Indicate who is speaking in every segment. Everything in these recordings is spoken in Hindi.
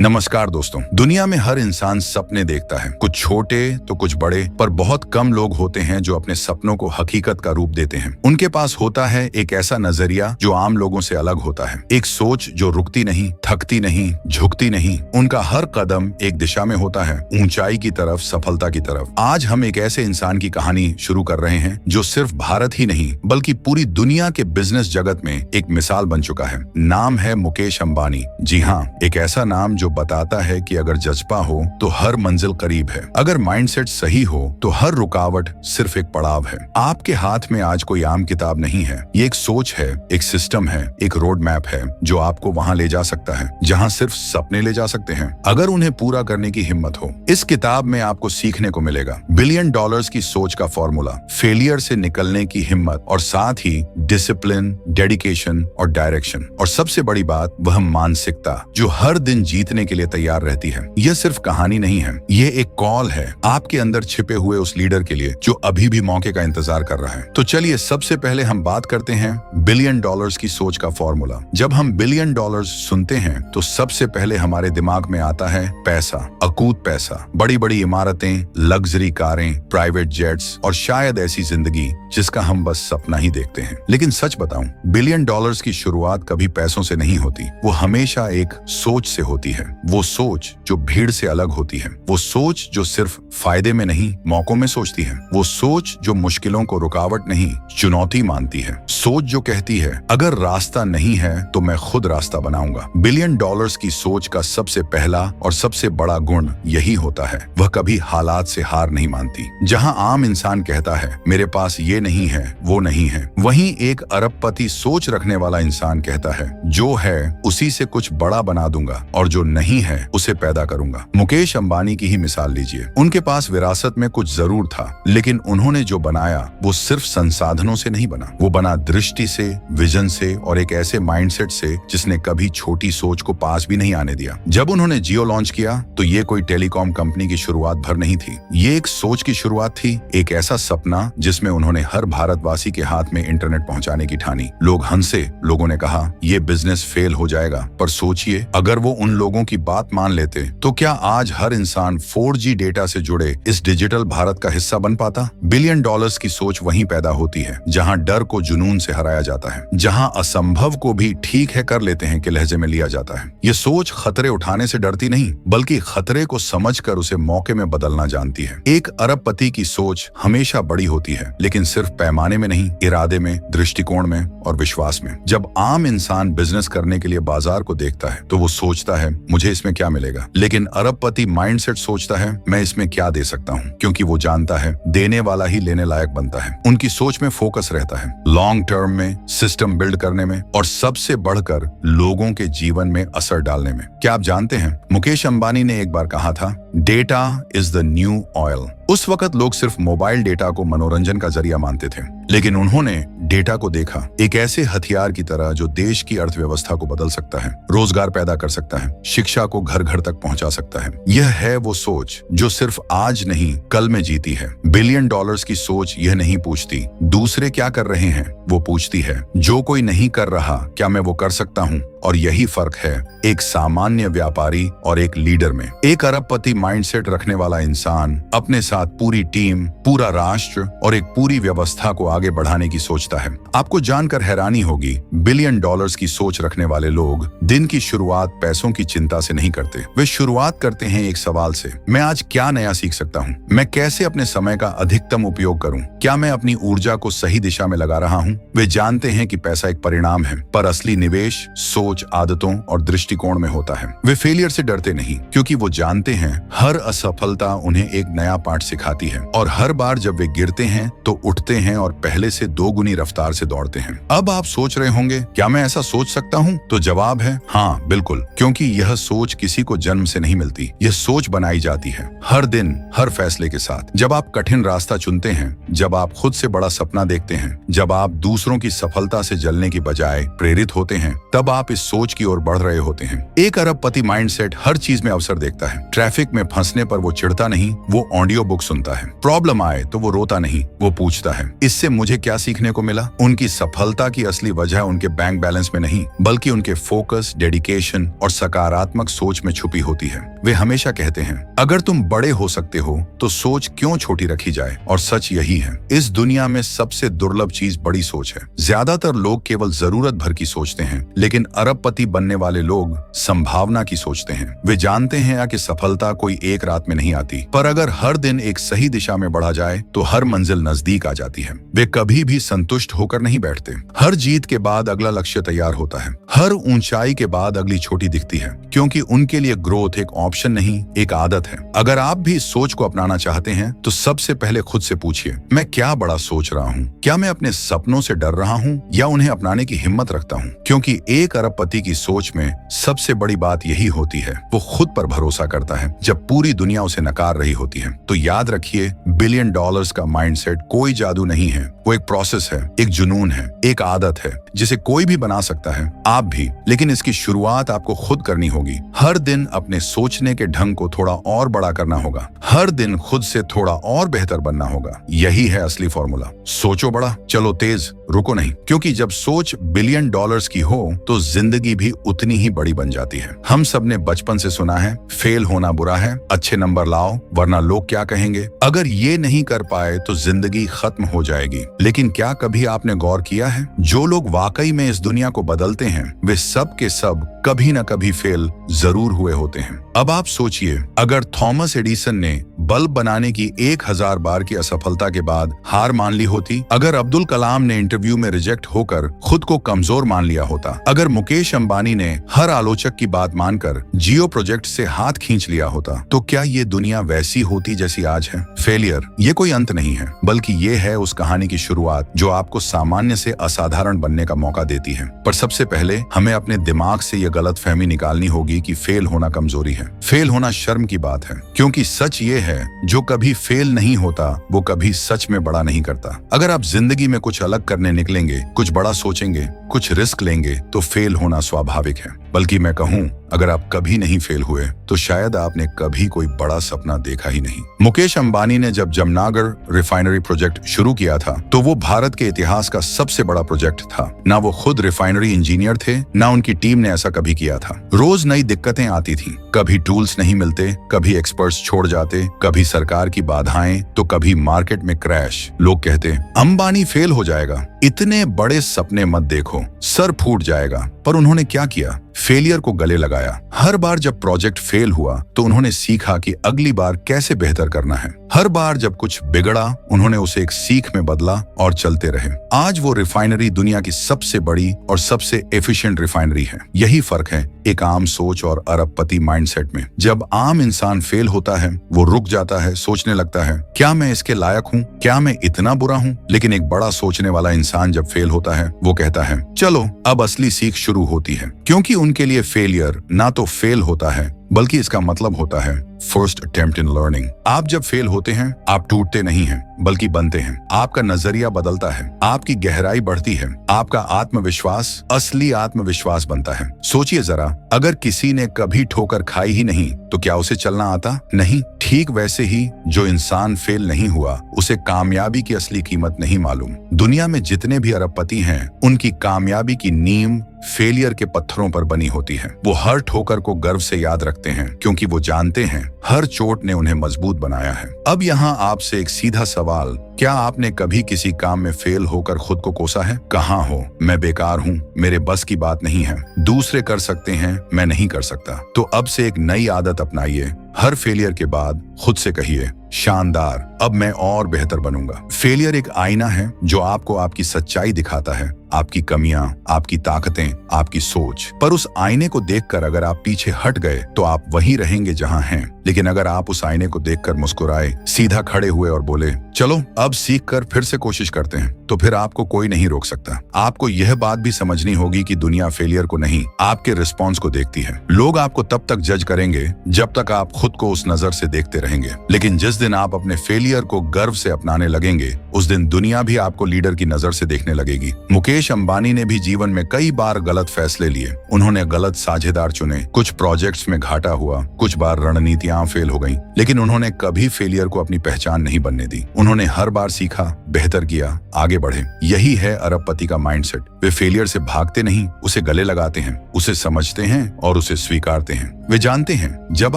Speaker 1: नमस्कार दोस्तों। दुनिया में हर इंसान सपने देखता है, कुछ छोटे तो कुछ बड़े, पर बहुत कम लोग होते हैं जो अपने सपनों को हकीकत का रूप देते हैं। उनके पास होता है एक ऐसा नजरिया जो आम लोगों से अलग होता है, एक सोच जो रुकती नहीं, थकती नहीं, झुकती नहीं। उनका हर कदम एक दिशा में होता है, ऊंचाई की तरफ, सफलता की तरफ। आज हम एक ऐसे इंसान की कहानी शुरू कर रहे हैं जो सिर्फ भारत ही नहीं बल्कि पूरी दुनिया के बिजनेस जगत में एक मिसाल बन चुका है। नाम है मुकेश अंबानी। जी हाँ, एक ऐसा नाम जो बताता है कि अगर जज्बा हो तो हर मंजिल करीब है, अगर माइंडसेट सही हो तो हर रुकावट सिर्फ एक पड़ाव है। आपके हाथ में आज कोई आम किताब नहीं है, ये एक सोच है, एक सिस्टम है, एक रोड मैप है जो आपको वहां ले जा सकता है जहां सिर्फ सपने ले जा सकते हैं, अगर उन्हें पूरा करने की हिम्मत हो। इस किताब में आपको सीखने को मिलेगा $1 बिलियन की सोच का फॉर्मूला, फेलियर से निकलने की हिम्मत और साथ ही डिसिप्लिन, डेडिकेशन और डायरेक्शन। और सबसे बड़ी बात, वह मानसिकता जो हर दिन जीतने के लिए तैयार रहती है। यह सिर्फ कहानी नहीं है, यह एक कॉल है आपके अंदर छिपे हुए उस लीडर के लिए जो अभी भी मौके का इंतजार कर रहा है। तो चलिए सबसे पहले हम बात करते हैं $1 बिलियन की सोच का फॉर्मूला। जब हम $1 बिलियन सुनते हैं तो सबसे पहले हमारे दिमाग में आता है पैसा, अकूत पैसा, बड़ी बड़ी इमारतें, लग्जरी कारें, प्राइवेट जेट्स और शायद ऐसी जिंदगी जिसका हम बस सपना ही देखते हैं। लेकिन सच बताऊं, $1 बिलियन की शुरुआत कभी पैसों से नहीं होती, वो हमेशा एक सोच से होती है। वो सोच जो भीड़ से अलग होती है, वो सोच जो सिर्फ फायदे में नहीं मौकों में सोचती है, वो सोच जो मुश्किलों को रुकावट नहीं चुनौती मानती है, सोच जो कहती है अगर रास्ता नहीं है तो मैं खुद रास्ता बनाऊंगा। $1 बिलियन की सोच का सबसे पहला और सबसे बड़ा गुण यही होता है, वह कभी हालात से हार नहीं मानती। जहां आम इंसान कहता है मेरे पास ये नहीं है, वो नहीं है, वहीं एक अरबपति सोच रखने वाला इंसान कहता है जो है उसी से कुछ बड़ा बना दूंगा और जो नहीं है उसे पैदा करूंगा। मुकेश अंबानी की ही मिसाल लीजिए। उनके पास विरासत में कुछ जरूर था, लेकिन उन्होंने जो बनाया वो सिर्फ संसाधनों से नहीं बना, वो बना दृष्टि से, विजन से और एक ऐसे माइंडसेट से जिसने कभी छोटी सोच को पास भी नहीं आने दिया। जब उन्होंने जियो लॉन्च किया तो ये कोई टेलीकॉम कंपनी की शुरुआत भर नहीं थी, ये एक सोच की शुरुआत थी, एक ऐसा सपना जिसमें उन्होंने हर भारतवासी के हाथ में इंटरनेट पहुंचाने की ठानी। लोग हंसे, लोगों ने कहा ये बिजनेस फेल हो जाएगा, पर सोचिए अगर वो उन लोगों की बात मान लेते तो क्या आज हर इंसान 4G डेटा से जुड़े इस डिजिटल भारत का हिस्सा बन पाता? $1 बिलियन की सोच वहीं पैदा होती है जहां डर को जुनून से हराया जाता है, जहां असंभव को भी ठीक है कर लेते हैं के लहजे में लिया जाता है। ये सोच खतरे उठाने से डरती नहीं बल्कि खतरे को समझकर उसे मौके में बदलना जानती है। एक अरबपति की सोच हमेशा बड़ी होती है, लेकिन सिर्फ पैमाने में नहीं, इरादे में, दृष्टिकोण में और विश्वास में। जब आम इंसान बिजनेस करने के लिए बाजार को देखता है तो वो सोचता है मुझे इसमें क्या मिलेगा, लेकिन अरबपति माइंडसेट सोचता है मैं इसमें क्या दे सकता हूँ, क्योंकि वो जानता है देने वाला ही लेने लायक बनता है। उनकी सोच में फोकस रहता है लॉन्ग टर्म में, सिस्टम बिल्ड करने में और सबसे बढ़कर लोगों के जीवन में असर डालने में। क्या आप जानते हैं, मुकेश अंबानी ने एक बार कहा था data is the new oil. उस वक्त लोग सिर्फ मोबाइल डेटा को मनोरंजन का जरिया मानते थे, लेकिन उन्होंने डेटा को देखा एक ऐसे हथियार की तरह जो देश की अर्थव्यवस्था को बदल सकता है, रोजगार पैदा कर सकता है, शिक्षा को घर घर तक पहुंचा सकता है। यह है वो सोच जो सिर्फ आज नहीं कल में जीती है। $1 बिलियन की सोच यह नहीं पूछती दूसरे क्या कर रहे हैं, वो पूछती है जो कोई नहीं कर रहा क्या मैं वो कर सकता हूँ। और यही फर्क है एक सामान्य व्यापारी और एक लीडर में। एक अरबपति माइंडसेट रखने वाला इंसान अपने साथ पूरी टीम, पूरा राष्ट्र और एक पूरी व्यवस्था को आगे बढ़ाने की सोचता है। आपको जानकर हैरानी होगी, $1 बिलियन की सोच रखने वाले लोग दिन की शुरुआत पैसों की चिंता से नहीं करते। वे शुरुआत करते हैं एक सवाल से, मैं आज क्या नया सीख सकता हूँ, मैं कैसे अपने समय का अधिकतम उपयोग करूँ, क्या मैं अपनी ऊर्जा को सही दिशा में लगा रहा हूँ। वे जानते हैं कि पैसा एक परिणाम है, पर असली निवेश सोच, आदतों और दृष्टिकोण में होता है। वे फेलियर से डरते नहीं क्योंकि वो जानते हैं हर असफलता उन्हें एक नया पाठ सिखाती है और हर बार जब वे गिरते हैं तो उठते हैं और पहले से 2 गुनी रफ्तार से दौड़ते हैं। अब आप सोच रहे होंगे क्या मैं ऐसा सोच सकता हूँ? तो जवाब है हाँ, बिल्कुल, क्योंकि यह सोच किसी को जन्म से नहीं मिलती, यह सोच बनाई जाती है हर दिन, हर फैसले के साथ। जब आप कठिन रास्ता चुनते हैं, जब आप खुद से बड़ा सपना देखते हैं, जब आप दूसरों की सफलता से जलने की बजाय प्रेरित होते हैं, तब आप इस सोच की ओर बढ़ रहे होते हैं। एक अरबपति माइंडसेट हर चीज में अवसर देखता है। ट्रैफिक में फंसने पर वो चिढ़ता नहीं, वो ऑडियो बुक सुनता है। प्रॉब्लम आए तो वो रोता नहीं, वो पूछता है इससे मुझे क्या सीखने को मिला। उनकी सफलता की असली वजह उनके बैंक बैलेंस में नहीं बल्कि उनके फोकस, डेडिकेशन और सकारात्मक सोच में छुपी होती है। वे हमेशा कहते हैं अगर तुम बड़े हो सकते हो तो सोच क्यों छोटी रखी जाए। और सच यही है, इस दुनिया में सबसे दुर्लभ चीज बड़ी सोच है। ज्यादातर लोग केवल जरूरत भर की सोचते हैं, लेकिन अरबपति बनने वाले लोग संभावना की सोचते हैं। वे जानते हैं कि सफलता कोई एक रात में नहीं आती, पर अगर हर दिन एक सही दिशा में बढ़ा जाए तो हर मंजिल नजदीक आ जाती है। वे कभी भी संतुष्ट होकर नहीं बैठते। हर जीत के बाद अगला लक्ष्य तैयार होता है, हर ऊंचाई के बाद अगली छोटी दिखती है, क्योंकि उनके लिए ग्रोथ एक ऑप्शन नहीं, एक आदत है। अगर आप भी इस सोच को अपनाना चाहते हैं तो सबसे पहले खुद से पूछिए, मैं क्या बड़ा सोच रहा हूँ? क्या मैं अपने सपनों से डर रहा हूँ या उन्हें अपनाने की हिम्मत रखता हूँ? क्योंकि एक अरबपति की सोच में सबसे बड़ी बात यही होती है, वो खुद पर भरोसा करता है जब पूरी दुनिया उसे नकार रही होती है। तो याद रखिए, $1 बिलियन का माइंडसेट कोई जादू नहीं है, वो एक प्रोसेस है, एक जुनून है, एक आदत है जिसे कोई भी बना सकता है, आप भी। लेकिन इसकी शुरुआत आपको खुद करनी होगी। हर दिन अपने सोचने के ढंग को थोड़ा और बड़ा करना होगा, हर दिन खुद से थोड़ा और बेहतर बनना होगा। यही है असली फॉर्मूला। सोचो बड़ा, चलो तेज, रुको नहीं। क्योंकि जब सोच $1 बिलियन की हो तो जिंदगी भी उतनी ही बड़ी बन जाती है। हम सब ने बचपन से सुना है, फेल होना बुरा है, अच्छे नंबर लाओ वरना लोग क्या कहेंगे। अगर ये नहीं कर पाए तो जिंदगी खत्म हो जाएगी। लेकिन क्या कभी आपने गौर किया है, जो लोग वाकई में इस दुनिया को बदलते हैं वे सब के सब कभी न कभी फेल जरूर हुए होते हैं। अब आप सोचिए, अगर थॉमस एडिसन ने बल्ब बनाने की 1000 बार की असफलता के बाद हार मान ली होती, अगर अब्दुल कलाम ने इंटरव्यू में रिजेक्ट होकर खुद को कमजोर मान लिया होता, अगर मुकेश अंबानी ने हर आलोचक की बात मानकर जियो प्रोजेक्ट से हाथ खींच लिया होता, तो क्या ये दुनिया वैसी होती जैसी आज है? फेलियर ये कोई अंत नहीं है, बल्कि ये है उस कहानी की शुरुआत जो आपको सामान्य से असाधारण बनने का मौका देती है। पर सबसे पहले हमें अपने दिमाग से ये गलतफहमी निकालनी होगी कि फेल होना कमजोरी है। फेल होना शर्म की बात है, क्योंकि सच ये है, जो कभी फेल नहीं होता वो कभी सच में बड़ा नहीं करता। अगर आप जिंदगी में कुछ अलग करने निकलेंगे, कुछ बड़ा सोचेंगे, कुछ रिस्क लेंगे तो फेल होना स्वाभाविक है। बल्कि मैं कहूँ, अगर आप कभी नहीं फेल हुए तो शायद आपने कभी कोई बड़ा सपना देखा ही नहीं। मुकेश अंबानी ने जब जमनागर रिफाइनरी प्रोजेक्ट शुरू किया था तो वो भारत के इतिहास का सबसे बड़ा प्रोजेक्ट था। ना वो खुद रिफाइनरी इंजीनियर थे, ना उनकी टीम ने ऐसा कभी किया था। रोज नई दिक्कतें आती थी, कभी टूल्स नहीं मिलते, कभी एक्सपर्ट्स छोड़ जाते, कभी सरकार की बाधाएं, तो कभी मार्केट में क्रैश। लोग कहते अंबानी फेल हो जाएगा, इतने बड़े सपने मत देखो, सर फूट जाएगा। पर उन्होंने क्या किया? फेलियर को गले लगाया। हर बार जब प्रोजेक्ट फेल हुआ तो उन्होंने सीखा कि अगली बार कैसे बेहतर करना है। हर बार जब कुछ बिगड़ा उन्होंने उसे एक सीख में बदला और चलते रहे। आज वो रिफाइनरी दुनिया की सबसे बड़ी और सबसे एफिशिएंट रिफाइनरी है। यही फर्क है एक आम सोच और अरबपति माइंडसेट में। जब आम इंसान फेल होता है वो रुक जाता है, सोचने लगता है क्या मैं इसके लायक हूँ, क्या मैं इतना बुरा हूँ। लेकिन एक बड़ा सोचने वाला इंसान जब फेल होता है वो कहता है चलो अब असली सीख शुरू होती है। क्योंकि उनके लिए फेलियर ना तो फेल होता है बल्कि इसका मतलब होता है फर्स्ट अटेम्प्ट इन लर्निंग। आप जब फेल होते हैं आप टूटते नहीं हैं बल्कि बनते हैं। आपका नजरिया बदलता है, आपकी गहराई बढ़ती है, आपका आत्मविश्वास असली आत्मविश्वास बनता है। सोचिए जरा, अगर किसी ने कभी ठोकर खाई ही नहीं तो क्या उसे चलना आता? नहीं। ठीक वैसे ही जो इंसान फेल नहीं हुआ उसे कामयाबी की असली कीमत नहीं मालूम। दुनिया में जितने भी अरबपति हैं उनकी कामयाबी की नींव फेलियर के पत्थरों पर बनी होती है। वो हर ठोकर को गर्व से याद रखते हैं क्योंकि वो जानते हैं हर चोट ने उन्हें मजबूत बनाया है। अब यहाँ आपसे एक सीधा सवाल, क्या आपने कभी किसी काम में फेल होकर खुद को कोसा है? कहाँ हो, मैं बेकार हूँ, मेरे बस की बात नहीं है, दूसरे कर सकते हैं, मैं नहीं कर सकता। तो अब से एक नई आदत अपनाइए। हर फेलियर के बाद खुद से कहिए शानदार, अब मैं और बेहतर बनूंगा। फेलियर एक आईना है जो आपको आपकी सच्चाई दिखाता है, आपकी कमियां, आपकी ताकतें, आपकी सोच। पर उस आईने को देखकर अगर आप पीछे हट गए तो आप वहीं रहेंगे जहां हैं। लेकिन अगर आप उस आईने को देखकर मुस्कुराए, सीधा खड़े हुए और बोले चलो अब सीख कर फिर से कोशिश करते हैं, तो फिर आपको कोई नहीं रोक सकता। आपको यह बात भी समझनी होगी कि दुनिया फेलियर को नहीं, आपके रिस्पॉन्स को देखती है। लोग आपको तब तक जज करेंगे जब तक आप खुद को उस नजर से देखते रहेंगे, लेकिन जिस दिन आप अपने फेलियर को गर्व से अपनाने लगेंगे, उस दिन दुनिया भी आपको लीडर की नजर से देखने लगेगी। मुकेश अंबानी ने भी जीवन में कई बार गलत फैसले लिए। उन्होंने गलत साझेदार चुने, कुछ प्रोजेक्ट्स में घाटा हुआ, कुछ बार रणनीतियां फेल हो गईं, लेकिन उन्होंने कभी फेलियर को अपनी पहचान नहीं बनने दी। उन्होंने हर बार सीखा, बेहतर किया, आगे बढ़े। यही है अरबपति का माइंडसेट। वे फेलियर से भागते नहीं, उसे गले लगाते हैं, उसे समझते हैं और उसे स्वीकारते हैं। वे जानते हैं जब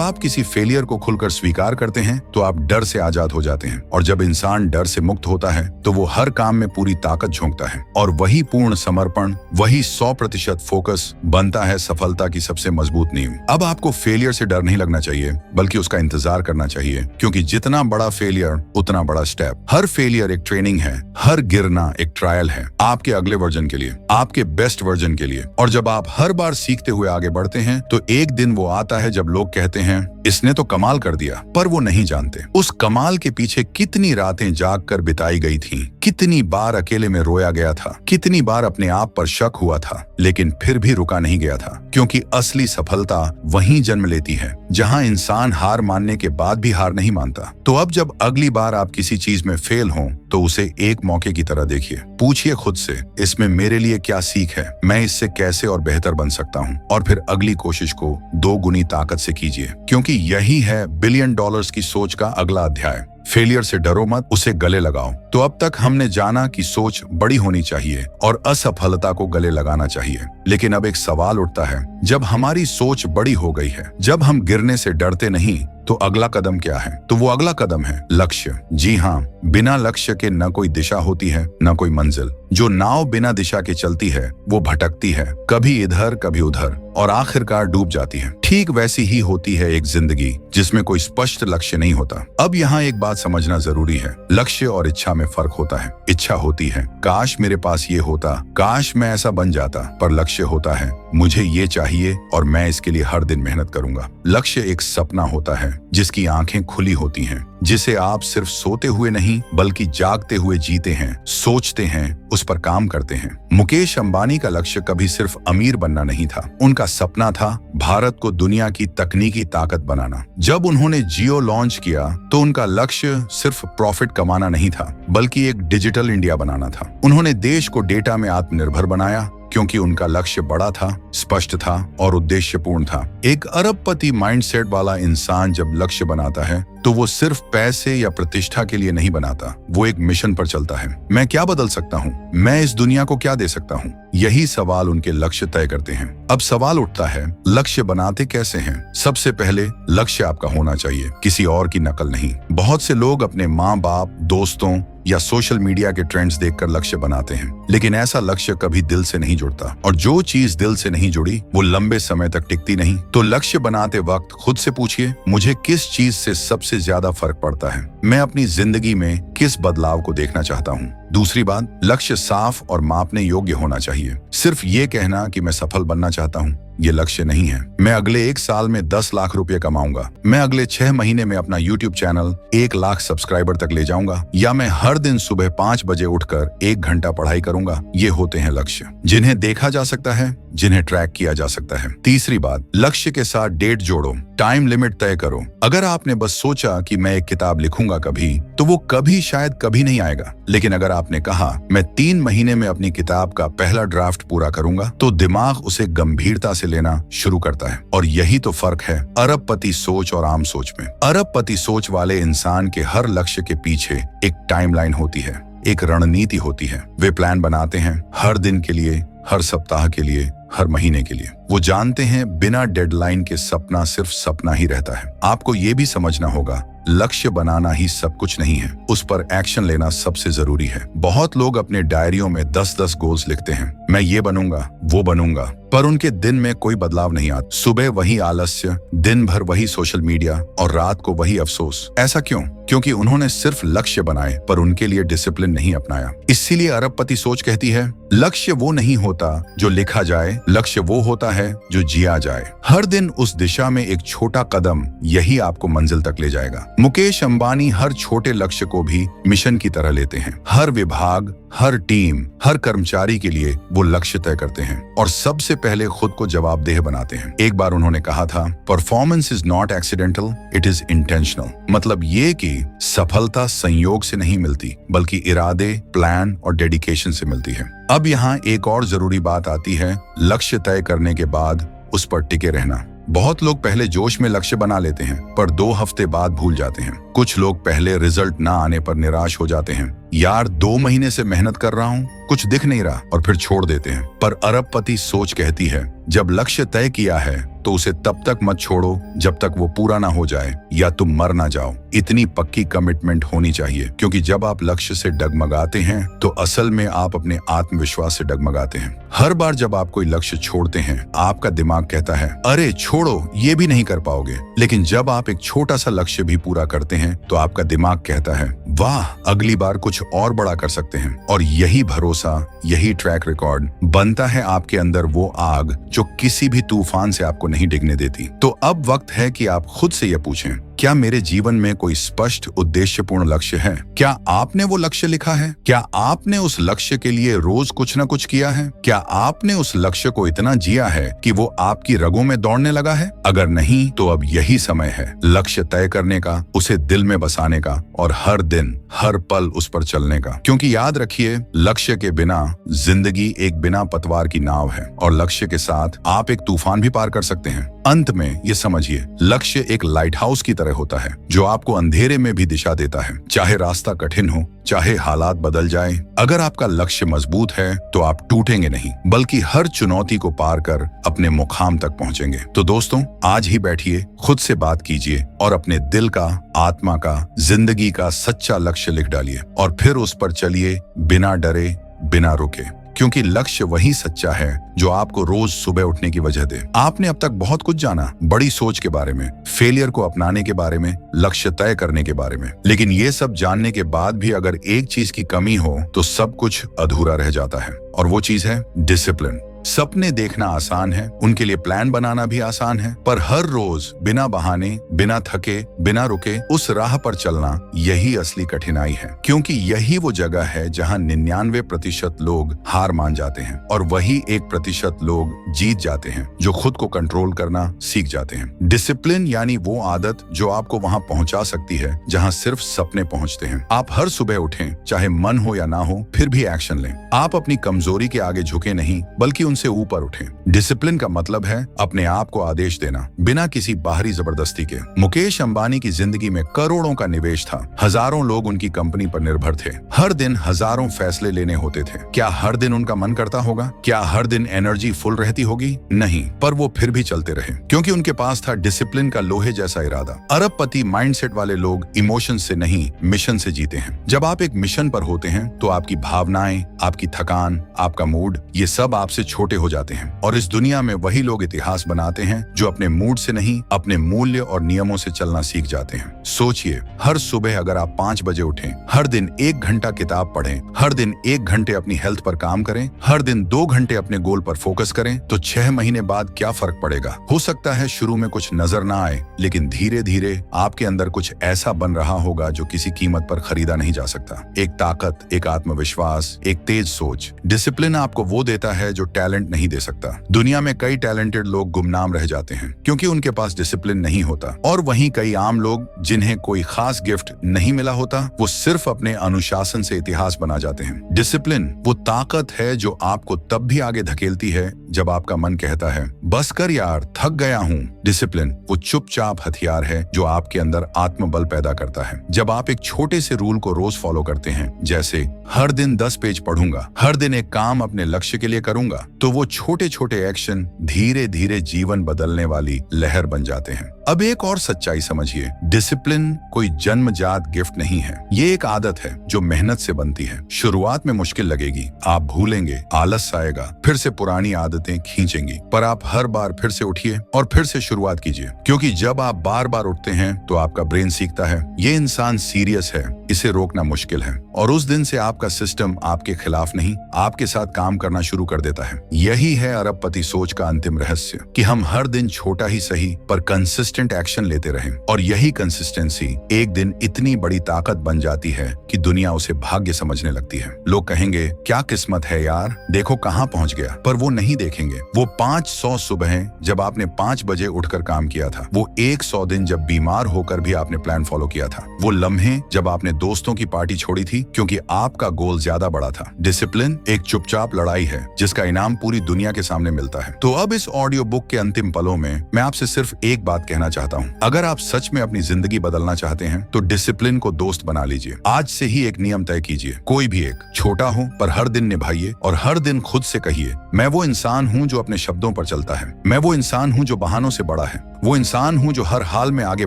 Speaker 1: आप किसी फेलियर को खुलकर स्वीकार करते हैं तो आप डर से आजाद हो जाते हैं, और जब इंसान डर से मुक्त होता है तो वो हर काम में पूरी ताकत झोंकता है, और वही पूर्ण समर्पण, वही 100% फोकस बनता है सफलता की सबसे मजबूत नींव। अब आपको फेलियर से डर नहीं लगना चाहिए, बल्कि उसका इंतजार करना चाहिए, क्योंकि जितना बड़ा फेलियर उतना बड़ा स्टेप। हर फेलियर एक ट्रेनिंग है, हर गिरना एक ट्रायल है, आपके अगले वर्जन के लिए, आपके बेस्ट वर्जन के लिए। और जब आप हर बार सीखते हुए आगे बढ़ते हैं तो एक दिन वो आता है जब लोग कहते हैं इसने तो कमाल कर दिया, पर वो नहीं जानते उस कमाल के पीछे कितनी रातें जागकर बिताई गई थीं, कितनी बार अकेले में रोया गया था, कितनी बार अपने आप पर शक हुआ था, लेकिन फिर भी रुका नहीं गया था। क्योंकि असली सफलता वहीं जन्म लेती है जहां इंसान हार मानने के बाद भी हार नहीं मानता। तो अब जब अगली बार आप किसी चीज में फेल हों तो उसे एक मौके की तरह देखिए। पूछिए खुद से, इसमें मेरे लिए क्या सीख है, मैं इससे कैसे और बेहतर बन सकता हूँ, और फिर अगली कोशिश को 2 गुनी ताकत से कीजिए। क्योंकि यही है $1 बिलियन की सोच का अगला अध्याय। फेलियर से डरो मत, उसे गले लगाओ। तो अब तक हमने जाना कि सोच बड़ी होनी चाहिए और असफलता को गले लगाना चाहिए, लेकिन अब एक सवाल उठता है, जब हमारी सोच बड़ी हो गई है, जब हम गिरने से डरते नहीं, तो अगला कदम क्या है? तो वो अगला कदम है लक्ष्य। जी हाँ, बिना लक्ष्य के न कोई दिशा होती है, न कोई मंजिल। जो नाव बिना दिशा के चलती है वो भटकती है, कभी इधर कभी उधर, और आखिरकार डूब जाती है। ठीक वैसी ही होती है एक जिंदगी जिसमें कोई स्पष्ट लक्ष्य नहीं होता। अब यहाँ एक बात समझना जरूरी है, लक्ष्य और इच्छा में फर्क होता है। इच्छा होती है काश मेरे पास ये होता, काश मैं ऐसा बन जाता, पर लक्ष्य होता है मुझे ये चाहिए और मैं इसके लिए हर दिन मेहनत करूंगा। लक्ष्य एक सपना होता है जिसकी आंखें खुली होती हैं, जिसे आप सिर्फ सोते हुए नहीं बल्कि जागते हुए जीते हैं, सोचते हैं, उस पर काम करते हैं। मुकेश अंबानी का लक्ष्य कभी सिर्फ अमीर बनना नहीं था, उनका सपना था भारत को दुनिया की तकनीकी ताकत बनाना। जब उन्होंने जियो लॉन्च किया तो उनका लक्ष्य सिर्फ प्रॉफिट कमाना नहीं था, बल्कि एक डिजिटल इंडिया बनाना था। उन्होंने देश को डेटा में आत्मनिर्भर बनाया, क्योंकि उनका लक्ष्य बड़ा था, स्पष्ट था और उद्देश्यपूर्ण था। एक अरबपति माइंडसेट वाला इंसान जब लक्ष्य बनाता है तो वो सिर्फ पैसे या प्रतिष्ठा के लिए नहीं बनाता, वो एक मिशन पर चलता है। मैं क्या बदल सकता हूँ, मैं इस दुनिया को क्या दे सकता हूँ, यही सवाल उनके लक्ष्य तय करते हैं। अब सवाल उठता है, लक्ष्य बनाते कैसे हैं? सबसे पहले लक्ष्य आपका होना चाहिए, किसी और की नकल नहीं। बहुत से लोग अपने माँ बाप, दोस्तों या सोशल मीडिया के ट्रेंड्स देखकर लक्ष्य बनाते हैं, लेकिन ऐसा लक्ष्य कभी दिल से नहीं जुड़ता, और जो चीज दिल से नहीं जुड़ी वो लंबे समय तक टिकती नहीं। तो लक्ष्य बनाते वक्त खुद से पूछिए, मुझे किस चीज से सबसे ज्यादा फर्क पड़ता है, मैं अपनी जिंदगी में किस बदलाव को देखना चाहता हूँ। दूसरी बात, लक्ष्य साफ और मापने योग्य होना चाहिए। सिर्फ ये कहना कि मैं सफल बनना चाहता हूँ, ये लक्ष्य नहीं है। मैं अगले 1 साल में 10 लाख रुपए कमाऊंगा, मैं अगले 6 महीने में अपना YouTube चैनल 1 लाख सब्सक्राइबर तक ले जाऊंगा, या मैं हर दिन सुबह 5 बजे उठकर 1 घंटा पढ़ाई करूंगा। ये होते हैं लक्ष्य, जिन्हें देखा जा सकता है, जिन्हें ट्रैक किया जा सकता है। तीसरी बात, लक्ष्य के साथ डेट जोड़ो, टाइम लिमिट तय करो। अगर आपने बस सोचा कि मैं एक किताब लिखूंगा कभी, तो वो कभी शायद कभी नहीं आएगा। लेकिन अगर आपने कहा मैं 3 महीने में अपनी किताब का पहला ड्राफ्ट पूरा करूंगा, तो दिमाग उसे गंभीरता से लेना शुरू करता है। और यही तो फर्क है अरबपति सोच और आम सोच में। अरबपति सोच वाले इंसान के हर लक्ष्य के पीछे एक टाइमलाइन होती है, एक रणनीति होती है। वे प्लान बनाते हैं हर दिन के लिए, हर सप्ताह के लिए, हर महीने के लिए। वो जानते हैं बिना डेडलाइन के सपना सिर्फ सपना ही रहता है। आपको ये भी समझना होगा, लक्ष्य बनाना ही सब कुछ नहीं है, उस पर एक्शन लेना सबसे जरूरी है। बहुत लोग अपने डायरियों में 10-10 गोल्स लिखते हैं, मैं ये बनूंगा, वो बनूंगा, पर उनके दिन में कोई बदलाव नहीं आता। सुबह वही आलस्य, दिन भर वही सोशल मीडिया और रात को वही अफसोस। ऐसा क्यों? क्योंकि उन्होंने सिर्फ लक्ष्य बनाए पर उनके लिए डिसिप्लिन नहीं अपनाया। इसीलिए अरबपति सोच कहती है, लक्ष्य वो नहीं होता जो लिखा जाए, लक्ष्य वो होता है जो जिया जाए। हर दिन उस दिशा में एक छोटा कदम, यही आपको मंजिल तक ले जाएगा। मुकेश अंबानी हर छोटे लक्ष्य को भी मिशन की तरह लेते हैं। हर विभाग, हर टीम, हर कर्मचारी के लिए वो लक्ष्य तय करते हैं और सबसे पहले खुद को जवाबदेह बनाते हैं। एक बार उन्होंने कहा था, performance is not accidental, it is intentional. मतलब ये कि सफलता संयोग से नहीं मिलती, बल्कि इरादे, प्लान और डेडिकेशन से मिलती है। अब यहाँ एक और जरूरी बात आती है, लक्ष्य तय करने के बाद उस पर टिके रहना। बहुत लोग पहले जोश में लक्ष्य बना लेते हैं पर 2 हफ्ते बाद भूल जाते हैं। कुछ लोग पहले रिजल्ट ना आने पर निराश हो जाते हैं, यार 2 महीने से मेहनत कर रहा हूँ, कुछ दिख नहीं रहा, और फिर छोड़ देते हैं। पर अरबपति सोच कहती है, जब लक्ष्य तय किया है तो उसे तब तक मत छोड़ो जब तक वो पूरा ना हो जाए या तुम मर ना जाओ। इतनी पक्की कमिटमेंट होनी चाहिए, क्योंकि जब आप लक्ष्य से डगमगाते हैं तो असल में आप अपने आत्मविश्वास से डगमगाते हैं। हर बार जब आप कोई लक्ष्य छोड़ते हैं, आपका दिमाग कहता है, अरे छोड़ो, ये भी नहीं कर पाओगे। लेकिन जब आप एक छोटा सा लक्ष्य भी पूरा करते हैं तो आपका दिमाग कहता है, वाह, अगली बार कुछ और बड़ा कर सकते हैं। और यही भरोसा, यही ट्रैक रिकॉर्ड बनता है आपके अंदर वो आग जो किसी भी तूफान से आपको नहीं डिगने देती। तो अब वक्त है कि आप खुद से ये पूछें, क्या मेरे जीवन में कोई स्पष्ट उद्देश्यपूर्ण लक्ष्य है? क्या आपने वो लक्ष्य लिखा है? क्या आपने उस लक्ष्य के लिए रोज कुछ न कुछ किया है? क्या आपने उस लक्ष्य को इतना जिया है कि वो आपकी रगों में दौड़ने लगा है? अगर नहीं, तो अब यही समय है लक्ष्य तय करने का, उसे दिल में बसाने का और हर दिन, हर पल उस पर चलने का। क्योंकि याद रखिए, लक्ष्य के बिना जिंदगी एक बिना पतवार की नाव है और लक्ष्य के साथ आप एक तूफान भी पार कर सकते हैं। अंत में ये समझिए, लक्ष्य एक लाइट हाउस की तरह होता है जो आपको अंधेरे में भी दिशा देता है, चाहे रास्ता कठिन हो, चाहे हालात बदल जाए। अगर आपका लक्ष्य मजबूत है तो आप टूटेंगे नहीं, बल्कि हर चुनौती को पार कर अपने मुकाम तक पहुंचेंगे। तो दोस्तों, आज ही बैठिए, खुद से बात कीजिए और अपने दिल का, आत्मा का, जिंदगी का सच्चा लक्ष्य लिख डालिए और फिर उस पर चलिए, बिना डरे, बिना रुके। क्योंकि लक्ष्य वही सच्चा है जो आपको रोज सुबह उठने की वजह दे। आपने अब तक बहुत कुछ जाना, बड़ी सोच के बारे में, फेलियर को अपनाने के बारे में, लक्ष्य तय करने के बारे में। लेकिन ये सब जानने के बाद भी अगर एक चीज की कमी हो तो सब कुछ अधूरा रह जाता है, और वो चीज है डिसिप्लिन। सपने देखना आसान है, उनके लिए प्लान बनाना भी आसान है, पर हर रोज बिना बहाने, बिना थके, बिना रुके उस राह पर चलना, यही असली कठिनाई है। क्योंकि यही वो जगह है जहां 99% लोग हार मान जाते हैं और वही 1% लोग जीत जाते हैं, जो खुद को कंट्रोल करना सीख जाते हैं। डिसिप्लिन यानी वो आदत जो आपको वहां पहुंचा सकती है जहां सिर्फ सपने पहुंचते हैं। आप हर सुबह उठें, चाहे मन हो या ना हो, फिर भी एक्शन लें। आप अपनी कमजोरी के आगे झुके नहीं, बल्कि से ऊपर उठें। डिसिप्लिन का मतलब है अपने आप को आदेश देना, बिना किसी बाहरी जबरदस्ती के। मुकेश अंबानी की जिंदगी में करोड़ों का निवेश था, हजारों लोग उनकी कंपनी पर निर्भर थे, हर दिन हजारों फैसले लेने होते थे। क्या हर दिन उनका मन करता होगा? क्या हर दिन एनर्जी फुल रहती होगी? नहीं, पर वो फिर भी चलते रहे, क्योंकि उनके पास था डिसिप्लिन का लोहे जैसा इरादा। अरबपति माइंडसेट वाले लोग इमोशन से नहीं, मिशन से जीते हैं। जब आप एक मिशन पर होते हैं तो आपकी भावनाएं, आपकी थकान, आपका मूड, ये सब आपसे छोटे हो जाते हैं। और इस दुनिया में वही लोग इतिहास बनाते हैं जो अपने मूड से नहीं, अपने मूल्य और नियमों से चलना सीख जाते हैं। सोचिए, हर सुबह अगर आप 5 बजे उठें, हर दिन 1 घंटा किताब पढ़ें, हर दिन 1 घंटे अपनी हेल्थ पर काम करें, हर दिन 2 घंटे अपने गोल पर फोकस करें, तो 6 महीने बाद क्या फर्क पड़ेगा? हो सकता है शुरू में कुछ नजर ना आए, लेकिन धीरे धीरे आपके अंदर कुछ ऐसा बन रहा होगा जो किसी कीमत पर खरीदा नहीं जा सकता। एक ताकत, एक आत्मविश्वास, एक तेज सोच। डिसिप्लिन आपको वो देता है जो टैलेंट नहीं दे सकता। दुनिया में कई टैलेंटेड लोग गुमनाम रह जाते हैं क्योंकि उनके पास डिसिप्लिन नहीं होता, और वहीं कई आम लोग जिन्हें कोई खास गिफ्ट नहीं मिला होता, वो सिर्फ अपने अनुशासन से इतिहास बना जाते हैं। डिसिप्लिन वो ताकत है जो आपको तब भी आगे धकेलती है जब आपका मन कहता है, बस कर यार, थक गया हूँ। डिसिप्लिन वो चुपचाप हथियार है जो आपके अंदर आत्मबल पैदा करता है। जब आप एक छोटे से रूल को रोज फॉलो करते हैं, जैसे हर दिन 10 पेज पढ़ूंगा, हर दिन एक काम अपने लक्ष्य के लिए करूंगा, तो वो छोटे छोटे एक्शन धीरे धीरे जीवन बदलने वाली लहर बन जाते हैं। अब एक और सच्चाई समझिए, डिसिप्लिन कोई जन्मजात गिफ्ट नहीं है। ये एक आदत है जो मेहनत से बनती है। शुरुआत में मुश्किल लगेगी, आप भूलेंगे, आलस आएगा, फिर से पुरानी आदतें खींचेंगी, पर आप हर बार फिर से उठिए और फिर से शुरुआत कीजिए। क्योंकि जब आप बार बार उठते हैं तो आपका ब्रेन सीखता है ये इंसान सीरियस है, इसे रोकना मुश्किल है, और उस दिन से आपका सिस्टम आपके खिलाफ नहीं, आपके साथ काम करना शुरू कर देता है। यही है अरबपति सोच का अंतिम रहस्य, कि हम हर दिन छोटा ही सही पर कंसिस्टेंट एक्शन लेते रहें, और यही कंसिस्टेंसी एक दिन इतनी बड़ी ताकत बन जाती है कि दुनिया उसे भाग्य समझने लगती है। लोग कहेंगे क्या किस्मत है यार, देखो कहां पहुंच गया, पर वो नहीं देखेंगे वो 500 सुबह जब आपने 5 बजे उठकर काम किया था, वो 100 दिन जब बीमार होकर भी आपने प्लान फॉलो किया था, वो लम्हे जब आपने दोस्तों की पार्टी छोड़ी थी क्योंकि आपका गोल ज्यादा बड़ा था। डिसिप्लिन एक चुपचाप लड़ाई है जिसका इनाम पूरी दुनिया के सामने मिलता है। तो अब इस ऑडियो बुक के अंतिम पलों में मैं आपसे सिर्फ एक बात कहना चाहता हूँ, अगर आप सच में अपनी जिंदगी बदलना चाहते हैं तो डिसिप्लिन को दोस्त बना लीजिए। आज से ही एक नियम तय कीजिए, कोई भी एक, छोटा हो पर हर दिन निभाइए, और हर दिन खुद से कहिए मैं वो इंसान हूँ जो अपने शब्दों पर चलता है, मैं वो इंसान हूँ जो बहानों से बड़ा है, वो इंसान हूँ जो हर हाल में आगे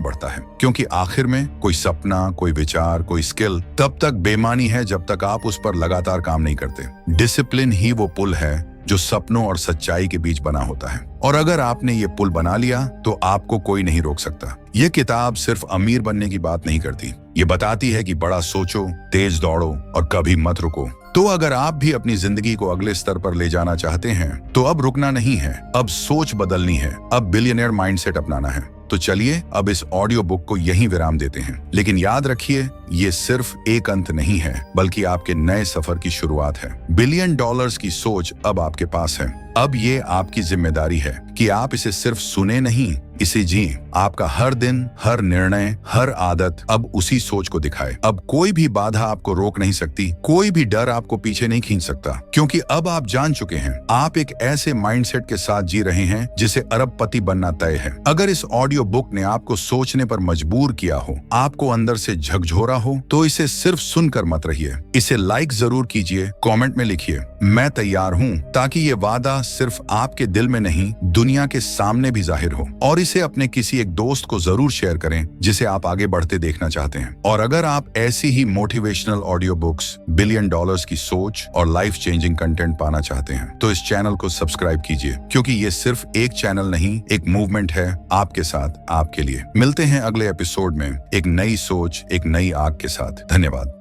Speaker 1: बढ़ता है। क्योंकि आखिर में कोई सपना, कोई विचार, कोई स्किल तब तक बेमानी है जब तक आप उस पर लगातार काम नहीं करते। डिसिप्लिन ही वो पुल है जो सपनों और सच्चाई के बीच बना होता है, और अगर आपने ये पुल बना लिया तो आपको कोई नहीं रोक सकता। ये किताब सिर्फ अमीर बनने की बात नहीं करती, ये बताती है कि बड़ा सोचो, तेज दौड़ो और कभी मत रुको। तो अगर आप भी अपनी जिंदगी को अगले स्तर पर ले जाना चाहते हैं तो अब रुकना नहीं है, अब सोच बदलनी है, अब बिलियनियर माइंडसेट अपनाना है। तो चलिए अब इस ऑडियो बुक को यहीं विराम देते हैं, लेकिन याद रखिए ये सिर्फ एक अंत नहीं है बल्कि आपके नए सफर की शुरुआत है। $1 बिलियन की सोच अब आपके पास है। अब ये आपकी जिम्मेदारी है कि आप इसे सिर्फ सुने नहीं, इसे जिए। आपका हर दिन, हर निर्णय, हर आदत अब उसी सोच को दिखाए। अब कोई भी बाधा आपको रोक नहीं सकती, कोई भी डर आपको पीछे नहीं खींच सकता, क्योंकि अब आप जान चुके हैं आप एक ऐसे माइंडसेट के साथ जी रहे हैं जिसे अरबपति बनना तय है। अगर इस ऑडियो बुक ने आपको सोचने पर मजबूर किया हो, आपको अंदर से झकझोरा हो, तो इसे सिर्फ सुनकर मत रहिए, इसे लाइक जरूर कीजिए, कमेंट में लिखिए मैं तैयार हूँ, ताकि ये वादा सिर्फ आपके दिल में नहीं दुनिया के सामने भी जाहिर हो। और इसे अपने किसी एक दोस्त को जरूर शेयर करें जिसे आप आगे बढ़ते देखना चाहते हैं। और अगर आप ऐसी ही मोटिवेशनल ऑडियो बुक्स, $1 बिलियन की सोच और लाइफ चेंजिंग कंटेंट पाना चाहते हैं तो इस चैनल को सब्सक्राइब कीजिए, क्योंकि ये सिर्फ एक चैनल नहीं, एक मूवमेंट है आपके साथ, आपके लिए। मिलते हैं अगले एपिसोड में एक नई सोच, एक नई आग के साथ। धन्यवाद।